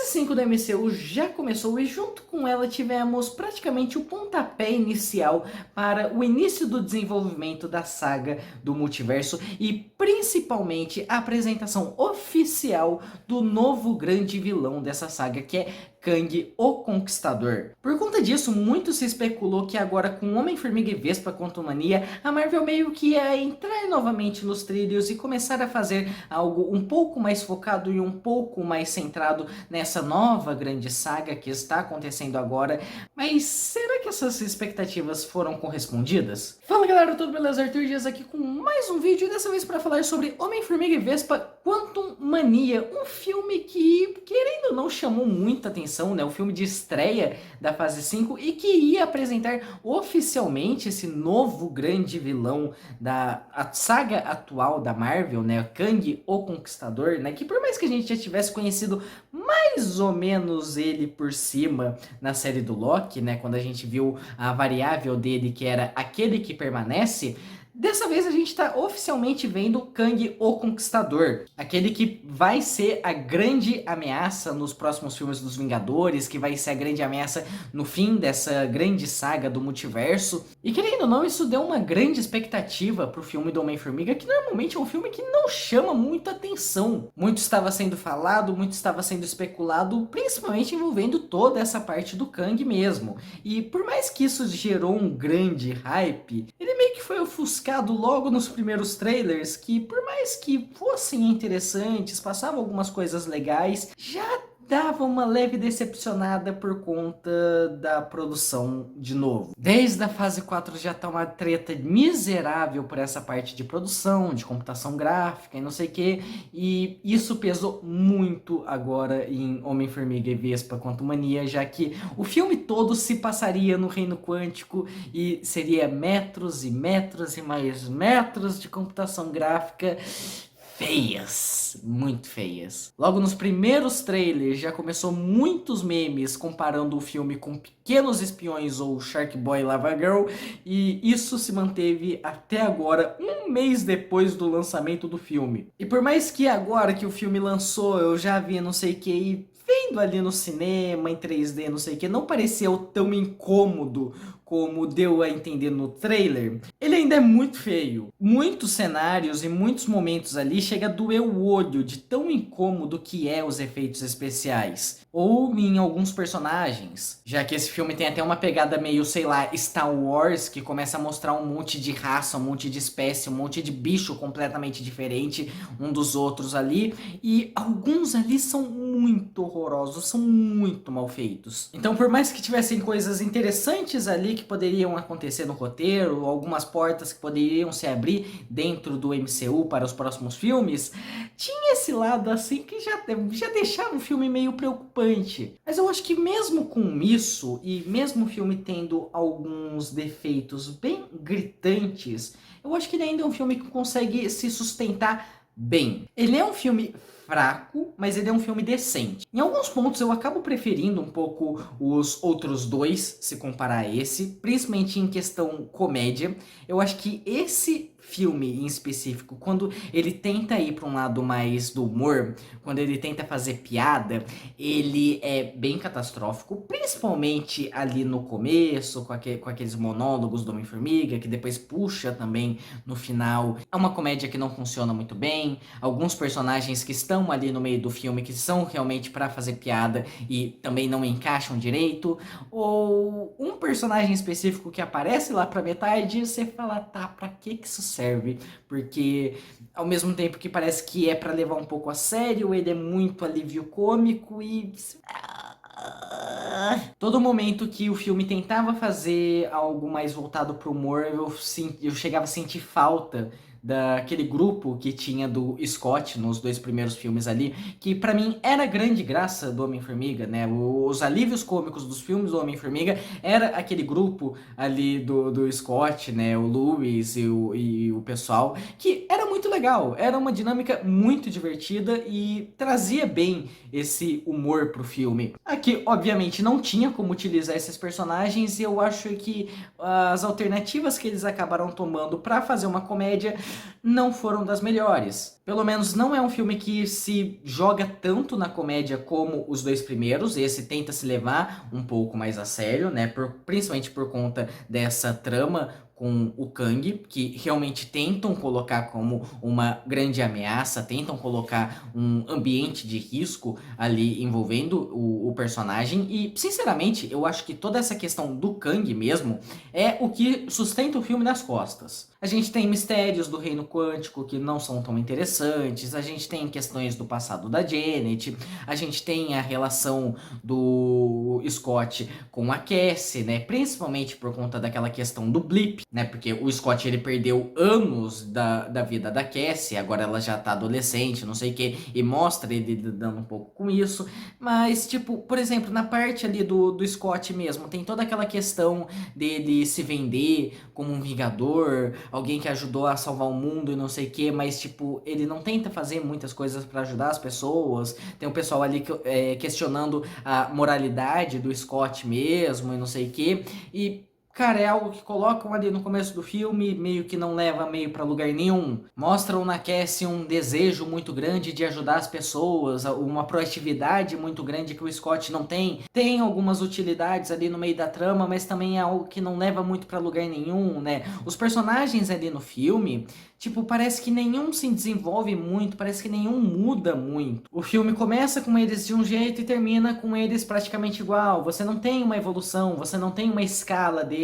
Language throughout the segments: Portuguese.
fase 5 da MCU já começou e junto com ela tivemos praticamente o pontapé inicial para o início do desenvolvimento da saga do multiverso e principalmente a apresentação oficial do novo grande vilão dessa saga, que é Kang, o Conquistador. Por conta disso, muito se especulou que agora com Homem-Formiga e Vespa Quantumania, a Marvel meio que ia entrar novamente nos trilhos e começar a fazer algo um pouco mais focado e um pouco mais centrado nessa nova grande saga que está acontecendo agora. Mas será que essas expectativas foram correspondidas? Fala galera, tudo beleza? Arthur Dias aqui com mais um vídeo, e dessa vez para falar sobre Homem-Formiga e Vespa Quantumania, um filme que, querendo ou não, chamou muita atenção, né? O filme de estreia da fase 5 e que ia apresentar oficialmente esse novo grande vilão da saga atual da Marvel, né? Kang, o Conquistador, né? Que por mais que a gente já tivesse conhecido mais ou menos ele por cima na série do Loki, né? Quando a gente viu a variável dele, que era aquele que permanece, dessa vez a gente está oficialmente vendo Kang, o Conquistador, aquele que vai ser a grande ameaça nos próximos filmes dos Vingadores, que vai ser a grande ameaça no fim dessa grande saga do multiverso. E querendo ou não, isso deu uma grande expectativa pro filme do Homem-Formiga, que normalmente é um filme que não chama muita atenção. Muito estava sendo falado, muito estava sendo especulado, principalmente envolvendo toda essa parte do Kang mesmo. E por mais que isso gerou um grande hype, ele meio que foi ofuscado logo nos primeiros trailers, que por mais que fossem interessantes, passavam algumas coisas legais, já dava uma leve decepcionada por conta da produção de novo. Desde a fase 4 já tá uma treta miserável por essa parte de produção, de computação gráfica e não sei o que, e isso pesou muito agora em Homem-Formiga e Vespa Quantumania, já que o filme todo se passaria no reino quântico e seria metros e metros e mais metros de computação gráfica feias, muito feias. Logo nos primeiros trailers já começou muitos memes comparando o filme com Pequenos Espiões ou Shark Boy e Lava Girl, e isso se manteve até agora, um mês depois do lançamento do filme. E por mais que agora que o filme lançou eu já vi não sei o que, vendo ali no cinema, em 3D, não sei o que, não pareceu tão incômodo como deu a entender no trailer. Ele ainda é muito feio. Muitos cenários e muitos momentos ali chega a doer o olho de tão incômodo que é os efeitos especiais. Ou em alguns personagens, já que esse filme tem até uma pegada meio, sei lá, Star Wars, que começa a mostrar um monte de raça, um monte de espécie, um monte de bicho completamente diferente um dos outros ali, e alguns ali são muito horrorosos, são muito mal feitos. Então por mais que tivessem coisas interessantes ali que poderiam acontecer no roteiro, algumas portas que poderiam se abrir dentro do MCU para os próximos filmes, tinha esse lado assim que já deixava o filme meio preocupante. Mas eu acho que mesmo com isso, e mesmo o filme tendo alguns defeitos bem gritantes, eu acho que ele ainda é um filme que consegue se sustentar bem. Ele é um filme fraco, mas ele é um filme decente. Em alguns pontos eu acabo preferindo um pouco os outros dois, se comparar a esse, principalmente em questão comédia. Eu acho que esse filme em específico, quando ele tenta ir para um lado mais do humor, quando ele tenta fazer piada, ele é bem catastrófico, principalmente ali no começo, com aqueles monólogos do Homem-Formiga, que depois puxa também no final. É uma comédia que não funciona muito bem, alguns personagens que estão ali no meio do filme, que são realmente para fazer piada e também não encaixam direito, ou um personagem específico que aparece lá pra metade e você fala, tá, pra que isso serve? Porque ao mesmo tempo que parece que é pra levar um pouco a sério, ele é muito alívio cômico e... todo momento que o filme tentava fazer algo mais voltado pro humor, eu chegava a sentir falta daquele grupo que tinha do Scott nos dois primeiros filmes ali, que pra mim era a grande graça do Homem-Formiga, né? Os alívios cômicos dos filmes do Homem-Formiga era aquele grupo ali do Scott, né? O Lewis e o pessoal, que era muito legal, era uma dinâmica muito divertida e trazia bem esse humor pro filme. Aqui, obviamente, não tinha como utilizar esses personagens e eu acho que as alternativas que eles acabaram tomando pra fazer uma comédia não foram das melhores. Pelo menos não é um filme que se joga tanto na comédia como os dois primeiros. Esse tenta se levar um pouco mais a sério, né? Principalmente por conta dessa trama com o Kang, que realmente tentam colocar como uma grande ameaça, tentam colocar um ambiente de risco ali envolvendo o personagem. E, sinceramente, eu acho que toda essa questão do Kang mesmo é o que sustenta o filme nas costas. A gente tem mistérios do reino quântico que não são tão interessantes, a gente tem questões do passado da Janet, a gente tem a relação do Scott com a Cassie, né? Principalmente por conta daquela questão do blip, né? Porque o Scott ele perdeu anos da vida da Cassie, agora ela já tá adolescente, não sei o que, e mostra ele lidando um pouco com isso. Mas, tipo, por exemplo, na parte ali do Scott mesmo, tem toda aquela questão dele se vender como um vingador, alguém que ajudou a salvar o mundo e não sei o que, mas tipo, ele não tenta fazer muitas coisas pra ajudar as pessoas. Tem o pessoal ali questionando a moralidade do Scott mesmo e não sei o que. E cara, é algo que colocam ali no começo do filme, meio que não leva meio pra lugar nenhum. Mostram na Cassie um desejo muito grande de ajudar as pessoas, uma proatividade muito grande que o Scott não tem. Tem algumas utilidades ali no meio da trama, mas também é algo que não leva muito pra lugar nenhum, né? Os personagens ali no filme, tipo, parece que nenhum se desenvolve muito, parece que nenhum muda muito. O filme começa com eles de um jeito e termina com eles praticamente igual. Você não tem uma evolução, você não tem uma escala desses.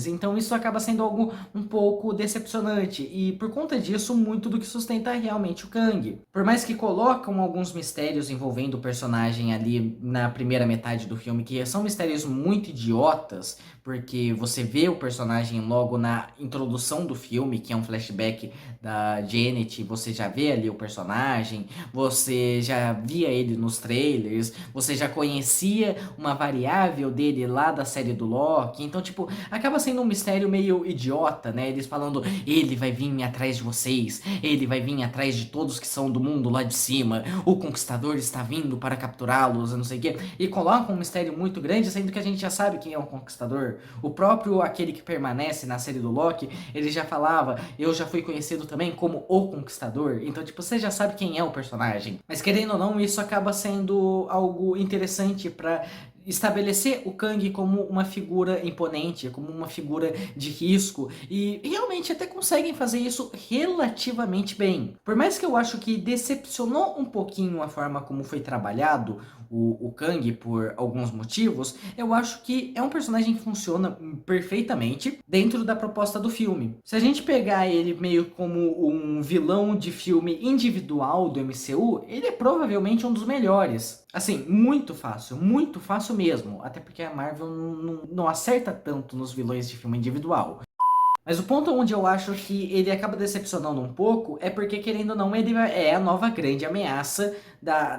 Então isso acaba sendo algo um pouco decepcionante. E por conta disso, muito do que sustenta realmente o Kang. Por mais que colocam alguns mistérios envolvendo o personagem ali na primeira metade do filme, que são mistérios muito idiotas, porque você vê o personagem logo na introdução do filme, que é um flashback da Janet, você já vê ali o personagem, você já via ele nos trailers, você já conhecia uma variável dele lá da série do Loki, então tipo, acaba sendo um mistério meio idiota, né? Eles falando, ele vai vir atrás de vocês, ele vai vir atrás de todos que são do mundo lá de cima, o Conquistador está vindo para capturá-los, não sei o quê, e colocam um mistério muito grande, sendo que a gente já sabe quem é o Conquistador. O próprio aquele que permanece na série do Loki, ele já falava, eu já fui conhecido também como o Conquistador. Então, tipo, você já sabe quem é o personagem. Mas querendo ou não, isso acaba sendo algo interessante pra estabelecer o Kang como uma figura imponente, como uma figura de risco, e realmente até conseguem fazer isso relativamente bem. Por mais que eu acho que decepcionou um pouquinho a forma como foi trabalhado o Kang por alguns motivos, eu acho que é um personagem que funciona perfeitamente dentro da proposta do filme. Se a gente pegar ele meio como um vilão de filme individual do MCU, ele é provavelmente um dos melhores. Assim, muito fácil mesmo. Até porque a Marvel não acerta tanto nos vilões de filme individual. Mas o ponto onde eu acho que ele acaba decepcionando um pouco é porque, querendo ou não, ele é a nova grande ameaça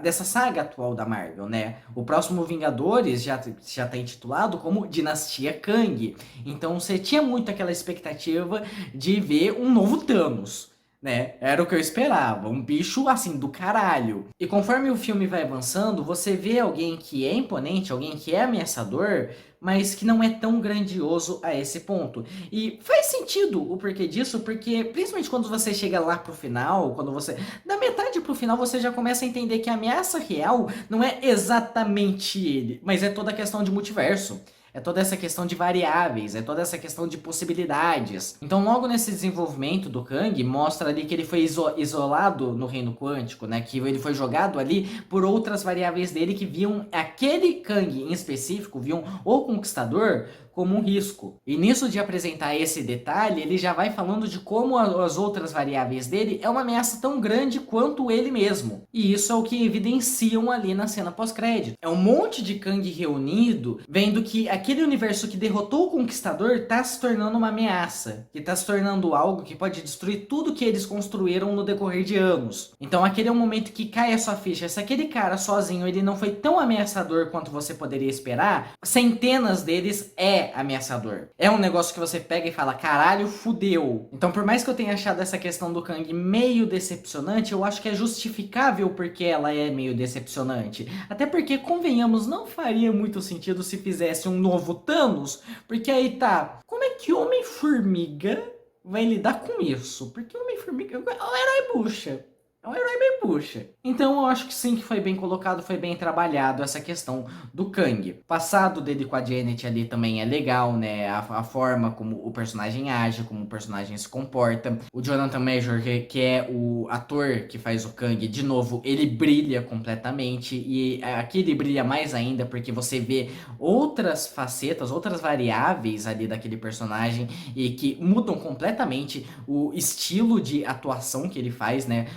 dessa saga atual da Marvel, né? O próximo Vingadores já tá intitulado como Dinastia Kang. Então você tinha muito aquela expectativa de ver um novo Thanos, né? Era o que eu esperava, um bicho assim do caralho. E conforme o filme vai avançando, você vê alguém que é imponente, alguém que é ameaçador, mas que não é tão grandioso a esse ponto. E faz sentido o porquê disso, porque principalmente quando você chega lá pro final, quando você da metade pro final, você já começa a entender que a ameaça real não é exatamente ele, mas é toda a questão de multiverso. É toda essa questão de variáveis, é toda essa questão de possibilidades. Então, logo nesse desenvolvimento do Kang, mostra ali que ele foi isolado no reino quântico, né? Que ele foi jogado ali por outras variáveis dele que viam aquele Kang em específico, viam o Conquistador como um risco. E nisso de apresentar esse detalhe, ele já vai falando de como as outras variáveis dele é uma ameaça tão grande quanto ele mesmo. E isso é o que evidenciam ali na cena pós-crédito. É um monte de Kang reunido, vendo que aquele universo que derrotou o Conquistador tá se tornando uma ameaça, que tá se tornando algo que pode destruir tudo que eles construíram no decorrer de anos. Então aquele é um momento que cai a sua ficha. Se aquele cara sozinho ele não foi tão ameaçador quanto você poderia esperar, centenas deles é ameaçador. É um negócio que você pega e fala, caralho, fudeu. Então por mais que eu tenha achado essa questão do Kang meio decepcionante, eu acho que é justificável porque ela é meio decepcionante. Até porque, convenhamos, não faria muito sentido se fizesse um novo Thanos, porque aí tá, como é que Homem-Formiga vai lidar com isso? Porque o Homem-Formiga é um herói bucha. É um herói bem bucha. Então eu acho que sim, que foi bem colocado, foi bem trabalhado essa questão do Kang. O passado dele com a Janet ali também é legal, né? A forma como o personagem age, como o personagem se comporta. O Jonathan Major, que é o ator que faz o Kang, de novo, ele brilha completamente. E aqui ele brilha mais ainda porque você vê outras facetas, outras variáveis ali daquele personagem e que mudam completamente o estilo de atuação que ele faz, né?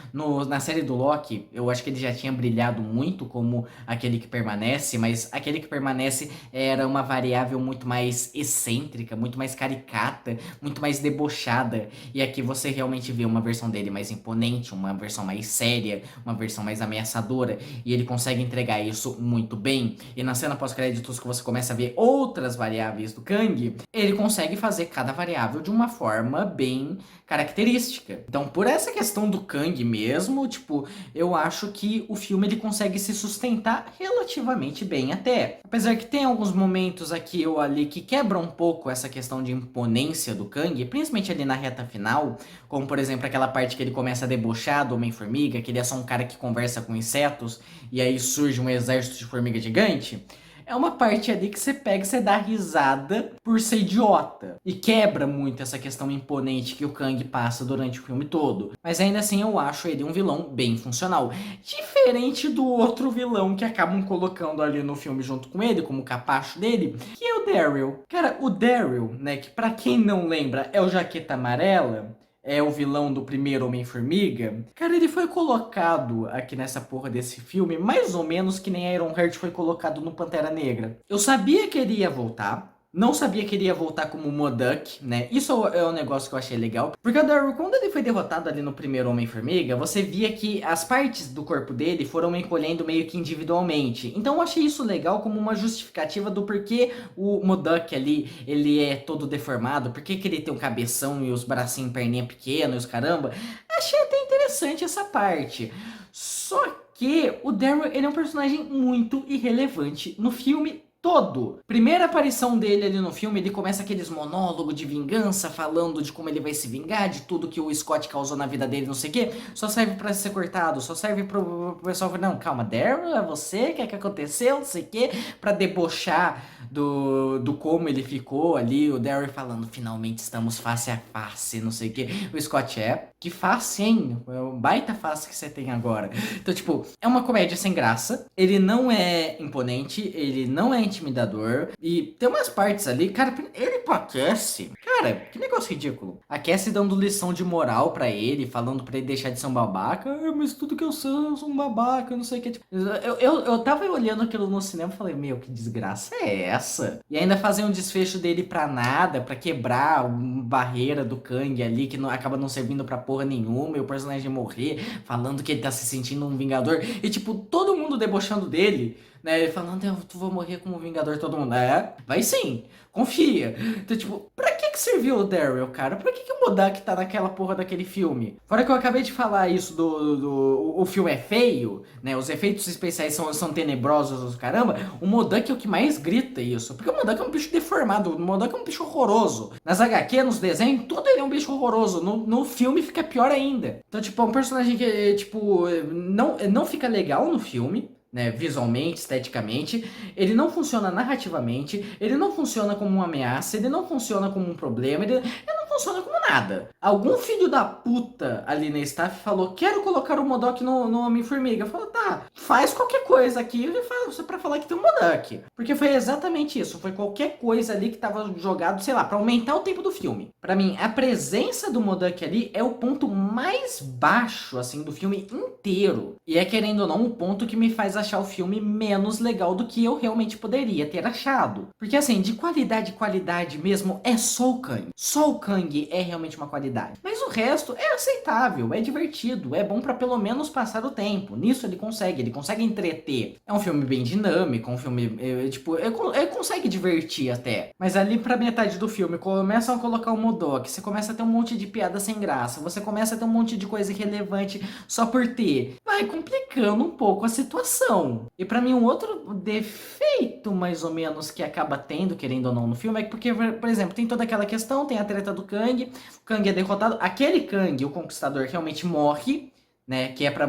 Na série do Loki, eu acho que ele já tinha brilhado muito como aquele que permanece, mas aquele que permanece era uma variável muito mais excêntrica, muito mais caricata, muito mais debochada. E aqui você realmente vê uma versão dele mais imponente, uma versão mais séria, uma versão mais ameaçadora. E ele consegue entregar isso muito bem. E na cena pós-créditos que você começa a ver outras variáveis do Kang, ele consegue fazer cada variável de uma forma bem característica. Então, por essa questão do Kang mesmo, tipo, eu acho que o filme ele consegue se sustentar relativamente bem até. Apesar que tem alguns momentos aqui ou ali que quebram um pouco essa questão de imponência do Kang, principalmente ali na reta final, como por exemplo aquela parte que ele começa a debochar do Homem-Formiga, que ele é só um cara que conversa com insetos e aí surge um exército de formiga gigante. É uma parte ali que você pega e você dá risada por ser idiota. E quebra muito essa questão imponente que o Kang passa durante o filme todo. Mas ainda assim eu acho ele um vilão bem funcional. Diferente do outro vilão que acabam colocando ali no filme junto com ele, como o capacho dele, que é o Daryl. Cara, o Daryl, né, que pra quem não lembra é o Jaqueta Amarela, é o vilão do primeiro Homem-Formiga. Cara, ele foi colocado aqui nessa porra desse filme, mais ou menos que nem Ironheart foi colocado no Pantera Negra. Eu sabia que ele ia voltar. Não sabia que ele ia voltar como MODOK, né? Isso é um negócio que eu achei legal. Porque o Daryl, quando ele foi derrotado ali no primeiro Homem-Formiga, você via que as partes do corpo dele foram encolhendo meio que individualmente. Então eu achei isso legal como uma justificativa do porquê o MODOK ali, ele é todo deformado. Por que ele tem um cabeção e os bracinhos, perninha pequena e os caramba. Achei até interessante essa parte. Só que o Daryl, ele é um personagem muito irrelevante no filme todo. Primeira aparição dele ali no filme, ele começa aqueles monólogos de vingança, falando de como ele vai se vingar, de tudo que o Scott causou na vida dele, não sei o que, só serve pra ser cortado, só serve pro pessoal falar, não, calma, Daryl, é você, o que é que aconteceu, não sei o que, pra debochar do como ele ficou ali, o Daryl falando, finalmente estamos face a face, não sei o que, o Scott que face, hein? É um baita face que você tem agora. Então, tipo, é uma comédia sem graça, ele não é imponente, ele não é intimidador. E tem umas partes ali, cara, ele com a Cassie. Cara, que negócio ridículo. A Cassie dando lição de moral pra ele, falando pra ele deixar de ser um babaca. Ah, mas tudo que eu sou um babaca, não sei o que. Tipo, eu tava olhando aquilo no cinema e falei, meu, que desgraça é essa? E ainda fazer um desfecho dele pra nada, pra quebrar uma barreira do Kang ali, que acaba não servindo pra porra nenhuma, e o personagem morrer, falando que ele tá se sentindo um vingador. E tipo, todo mundo debochando dele, né? Ele falando, eu vou morrer como Vingador, todo mundo. É, vai sim, confia. Então, tipo, pra que serviu o Daryl, cara? Pra que o MODOK tá naquela porra daquele filme? Fora que eu acabei de falar isso o filme é feio, né? Os efeitos especiais são tenebrosos, caramba. O MODOK é o que mais grita isso. Porque o MODOK é um bicho deformado, o MODOK é um bicho horroroso. Nas HQ, nos desenhos, todo ele é um bicho horroroso. No filme fica pior ainda. Então, tipo, é um personagem que, tipo, não fica legal no filme, né, visualmente, esteticamente, ele não funciona narrativamente, ele não funciona como uma ameaça, ele não funciona como um problema, ele não funciona como nada. Algum filho da puta ali na staff falou, quero colocar o MODOK no Homem-Formiga. Falou, tá, faz qualquer coisa aqui pra falar que tem um MODOK. Porque foi exatamente isso, foi qualquer coisa ali que tava jogado, sei lá, pra aumentar o tempo do filme. Pra mim, a presença do MODOK ali é o ponto mais baixo, assim, do filme inteiro. E é, querendo ou não, um ponto que me faz achar o filme menos legal do que eu realmente poderia ter achado. Porque assim, de qualidade mesmo, é só o Kang. Só o Kang é realmente uma qualidade. Mas o resto é aceitável, é divertido, é bom pra pelo menos passar o tempo. Nisso ele consegue entreter. É um filme bem dinâmico, um filme, ele consegue divertir até. Mas ali pra metade do filme, começam a colocar o MODOK, você começa a ter um monte de piada sem graça, você começa a ter um monte de coisa irrelevante só por ter. Vai vai complicando um pouco a situação. E pra mim um outro defeito, mais ou menos, que acaba tendo, querendo ou não, no filme, é que porque, por exemplo, tem toda aquela questão, tem a treta do Kang, o Kang é derrotado, aquele Kang, o Conquistador, realmente morre, né, que é pra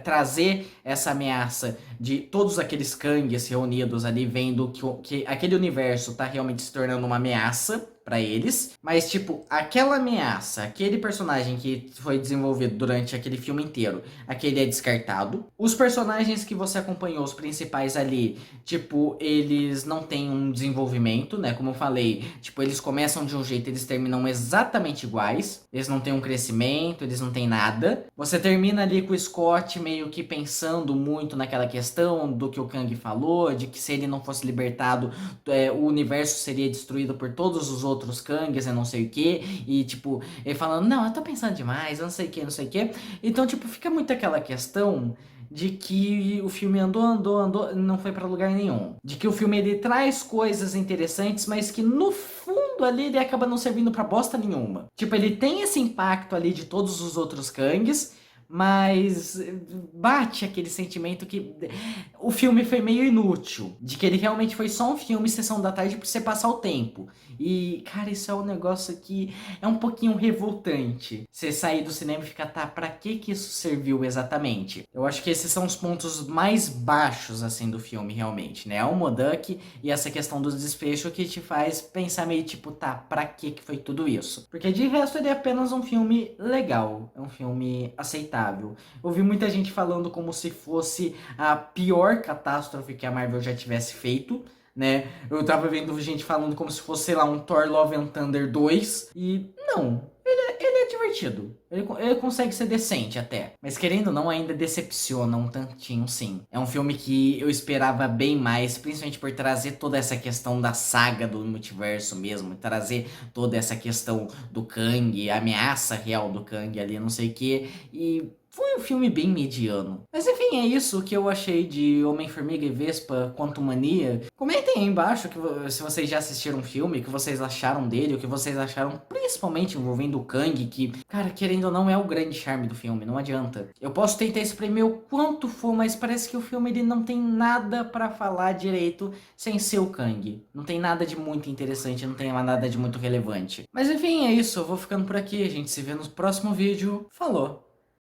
trazer essa ameaça de todos aqueles Kangs reunidos ali, vendo que aquele universo tá realmente se tornando uma ameaça pra eles, mas tipo, aquela ameaça, aquele personagem que foi desenvolvido durante aquele filme inteiro, aquele é descartado. Os personagens que você acompanhou, os principais ali, tipo, eles não têm um desenvolvimento, né? Como eu falei, tipo, eles começam de um jeito, eles terminam exatamente iguais. Eles não têm um crescimento, eles não têm nada. Você termina ali com o Scott meio que pensando muito naquela questão do que o Kang falou, de que se ele não fosse libertado, o universo seria destruído por todos os outros Kangs e não sei o que. E tipo, ele falando, não, eu tô pensando demais, eu não sei o que, não sei o que. Então, tipo, fica muito aquela questão de que o filme andou, não foi pra lugar nenhum. De que o filme ele traz coisas interessantes, mas que no fundo ali ele acaba não servindo pra bosta nenhuma. Tipo, ele tem esse impacto ali de todos os outros Kangs, mas bate aquele sentimento que o filme foi meio inútil. De que ele realmente foi só um filme, sessão da tarde, pra você passar o tempo. E, cara, isso é um negócio que é um pouquinho revoltante. Você sair do cinema e ficar, tá, pra que isso serviu exatamente? Eu acho que esses são os pontos mais baixos, assim, do filme, realmente, né? O Modok e essa questão do desfecho que te faz pensar meio tipo, tá, pra que foi tudo isso? Porque de resto ele é apenas um filme legal, é um filme aceitável. Eu vi muita gente falando como se fosse a pior catástrofe que a Marvel já tivesse feito, né? Eu tava vendo gente falando como se fosse, sei lá, um Thor Love and Thunder 2. E não, ele é divertido. Ele consegue ser decente até. Mas querendo ou não, ainda decepciona um tantinho, sim. É um filme que eu esperava bem mais, principalmente por trazer toda essa questão da saga do multiverso mesmo. Trazer toda essa questão do Kang, a ameaça real do Kang ali, não sei o que. E foi um filme bem mediano. Mas enfim, é isso que eu achei de Homem-Formiga e Vespa Quantumania. Comentem aí embaixo se vocês já assistiram o filme, o que vocês acharam dele, o que vocês acharam principalmente envolvendo o Kang, que, cara, querendo ou não, é o grande charme do filme, não adianta. Eu posso tentar exprimir o quanto for, mas parece que o filme ele não tem nada pra falar direito sem ser o Kang. Não tem nada de muito interessante, não tem nada de muito relevante. Mas enfim, é isso, eu vou ficando por aqui, a gente se vê no próximo vídeo. Falou!